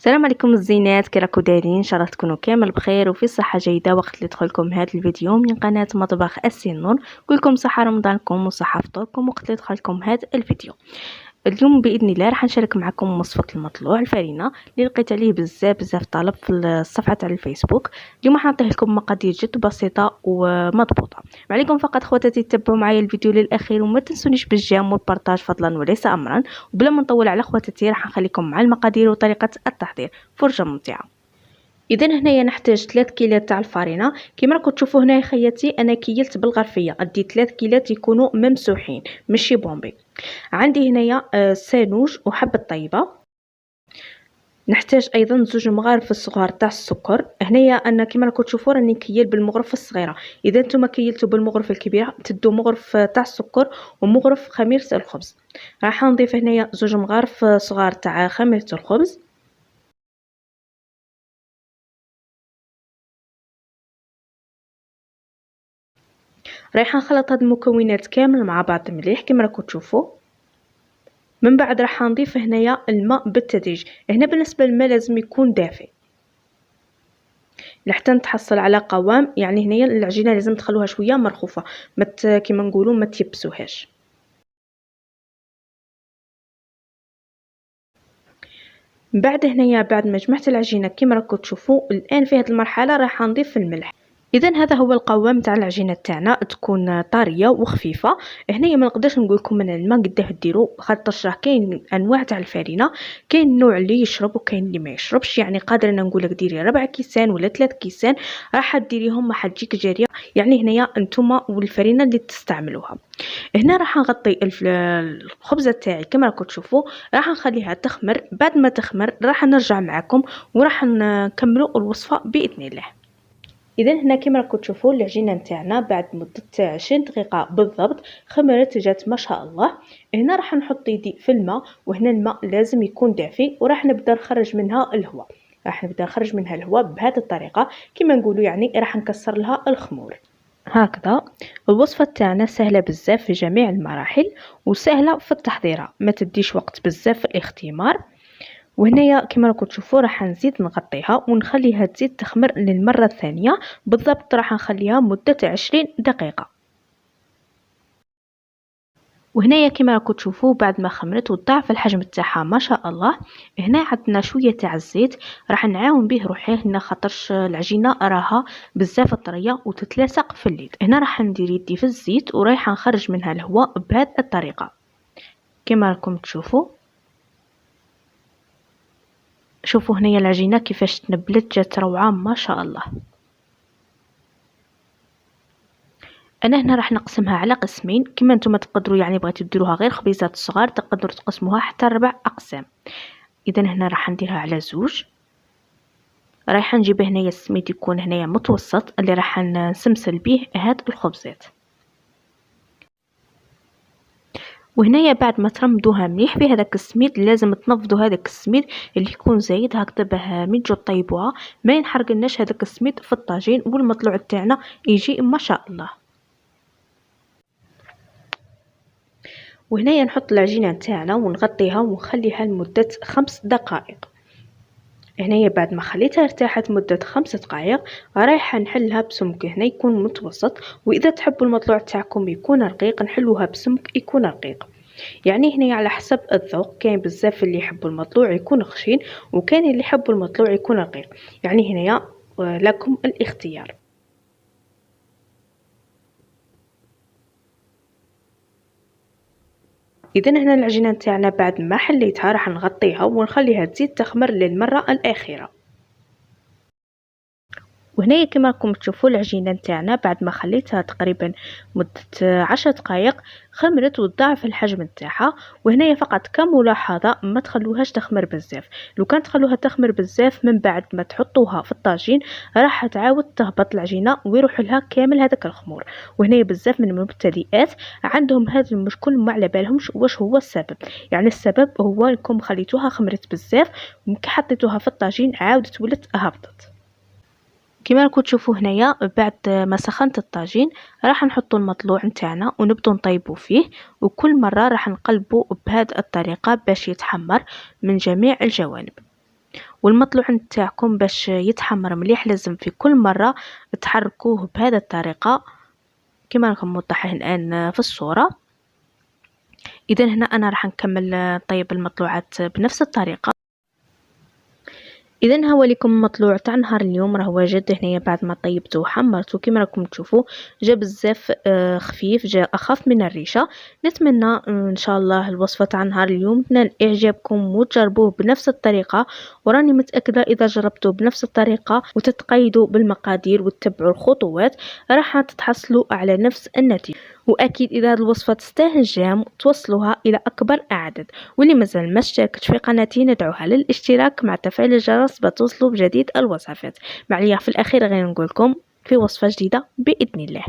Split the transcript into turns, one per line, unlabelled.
السلام عليكم الزينات، كي راكم دايرين؟ ان شاء الله تكونوا كامل بخير وفي صحه جيده. وقت اللي دخلكم هذا الفيديو من قناه مطبخ السنون، كلكم صحه رمضانكم وصحه فطوركم. وقت اللي دخلكم هذا الفيديو اليوم باذن الله راح نشارك معكم وصفه المطلوع الفرينه اللي لقيت عليه بزاف طلب في الصفحه تاع الفيسبوك. اليوم راح نعطيه لكم مقادير جد بسيطه ومضبوطه. ما عليكم فقط خواتاتي تتبعوا معايا الفيديو للاخير وما تنسونيش بالجيم والبارطاج فضلا وليس امرا. وبلا ما نطول على خواتاتي راح نخليكم مع المقادير وطريقه التحضير. فرجه ممتعه. اذا هنايا نحتاج 3 كيلات تاع الفرينه. كما راكم تشوفوا هنا خياتي انا كيلت بالغرفيه، ادي 3 كيلات يكونوا ممسوحين ماشي بومبي. عندي هنايا سانوج وحبه طيبه. نحتاج ايضا 2 مغارف صغار تاع السكر. هنايا انا كما راكم تشوفوا راني نكيل بالمغرفه الصغيره، اذا نتوما كيلتوا بالمغرفه الكبيره تدوا مغرف تاع السكر ومغرف خميره الخبز. راح نضيف هنايا 2 مغارف صغار تاع خميره الخبز. رايحه نخلط هاد المكونات كامل مع بعض مليح كما راكم تشوفوا. من بعد راح نضيف هنايا الماء بالتدريج. هنا بالنسبه للماء لازم يكون دافئ لحتى نتحصل على قوام، يعني هنايا العجينه لازم تخلوها شويه مرخوفه، كما نقولوا ما تيبسوهاش. بعد هنايا بعد ما جمعت العجينه كما راكم تشوفوا الان في هذه المرحله راح نضيف الملح. اذا هذا هو القوام تاع العجينه تاعنا، تكون طريه وخفيفه. هنايا ما نقدرش نقول لكم من الماء قداه ديروا، خاطر راه كاين انواع تاع الفرينه، كاين النوع اللي يشرب وكاين اللي ما يشربش. يعني قادره انا نقول لك ديري 4 كيسان ولا 3 كيسان راح ديريهم ما حتجيك جاريه. يعني هنايا انتوما والفرينه اللي تستعملوها. هنا راح نغطي الخبزه تاعي كما راكم تشوفوا، راح نخليها تخمر. بعد ما تخمر راح نرجع معكم وراح نكملوا الوصفه باذن الله. اذا هنا كما راكم تشوفوا العجينه نتاعنا بعد مده 20 دقيقه بالضبط خمرت، جات ما شاء الله. هنا راح نحط يدي في الماء، وهنا الماء لازم يكون دافئ وراح نبدا نخرج منها الهواء. بهذه الطريقه كما نقولوا، يعني راح نكسر لها الخمور هكذا. الوصفه تاعنا سهله بزاف في جميع المراحل وسهله في التحضير، ما تديش وقت بزاف في الاختمار. وهنايا كما راكم تشوفوا راح نزيد نغطيها ونخليها تزيد تخمر للمره الثانيه بالضبط. راح نخليها مده 20 دقيقه. وهنايا كما راكم تشوفوا بعد ما خمرت وضاعف الحجم تاعها ما شاء الله. هنا عندنا شويه تاع الزيت راح نعاون به روحيه هنا، خاطرش العجينه راها بزاف طريه وتتلاصق في اليد. هنا راح ندير يدي في الزيت ورايحه نخرج منها الهواء بهذه الطريقه كما راكم تشوفوا. شوفوا هنايا العجينه كيفاش تنبلت، جات روعه ما شاء الله. انا هنا راح نقسمها على قسمين كما نتوما تقدروا، يعني بغيتو ديروها غير خبيزات صغار تقدروا تقسموها حتى 4 اقسام. اذا هنا راح نديرها على 2. رايحه نجيب هنايا السميد يكون هنايا متوسط اللي راح نسمسل به هاد الخبزات. وهنايا بعد ما ترمدوها مليح في هذاك السميد لازم تنفضوا هذاك السميد اللي يكون زايد هكذا باه من تجو طيبوها ما ينحرقلناش هذاك السميد في الطاجين والمطلوع تاعنا يجي ما شاء الله. وهنايا نحط العجينه تاعنا ونغطيها ونخليها لمده 5 دقائق. هنايا بعد ما خليتها ارتاحت مده 5 دقائق رايحه نحلها بسمك هنا يكون متوسط. واذا تحبوا المطلوع تاعكم يكون رقيق نحلوها بسمك يكون رقيق. يعني هنا على حسب الذوق، كاين بزاف اللي يحبوا المطلوع يكون خشين وكاين اللي يحبوا المطلوع يكون رقيق، يعني هنا لكم الاختيار. اذا هنا العجينه تاعنا بعد ما حليتها راح نغطيها ونخليها تزيد تخمر للمره الاخيره. وهنايا كما راكم تشوفوا العجينه نتاعنا بعد ما خليتها تقريبا مده 10 دقائق خمرت وضاعف الحجم نتاعها. وهنايا فقط كملاحظه ما تخلوهاش تخمر بزاف، لو كان تخلوها تخمر بزاف من بعد ما تحطوها في الطاجين راح تعاود تهبط العجينه ويروح لها كامل هذاك الخمور. وهنايا بزاف من المبتدئات عندهم هذا المشكل ما على بالهمش واش هو السبب. يعني السبب هو انكم خليتوها خمرت بزاف وكي حطيتوها في الطاجين عاودت ولات هبطت. كما راكم تشوفوا هنايا بعد ما سخنت الطاجين راح نحطوا المطلوع نتاعنا ونبدو نطيبوا فيه، وكل مره راح نقلبوا بهذه الطريقه باش يتحمر من جميع الجوانب. والمطلوع نتاعكم باش يتحمر مليح لازم في كل مرة تحركوه بهذه الطريقة كما راكم موضحين الآن في الصورة. إذا هنا أنا راح نكمل طيب المطلوعات بنفس الطريقة. اذا هو لكم المطلوع تاع نهار اليوم، راه واجد هنايا بعد ما طيبته وحمرته كما راكم تشوفوا جا بزاف خفيف، جا اخف من الريشه. نتمنى ان شاء الله الوصفه تاع نهار اليوم تنال اعجابكم وتجربوه بنفس الطريقه، وراني متاكده اذا جربتوه بنفس الطريقه وتتقيدوا بالمقادير وتتبعوا الخطوات راح تتحصلوا على نفس النتيجه. واكيد اذا هذه الوصفه تستاهل جام توصلوها الى اكبر عدد. واللي مازال ما اشتركتش في قناتي ندعوها للاشتراك مع تفعيل الجرس بتوصلوا بجديد الوصفات. معليا في الاخير غير نقولكم في وصفه جديده باذن الله.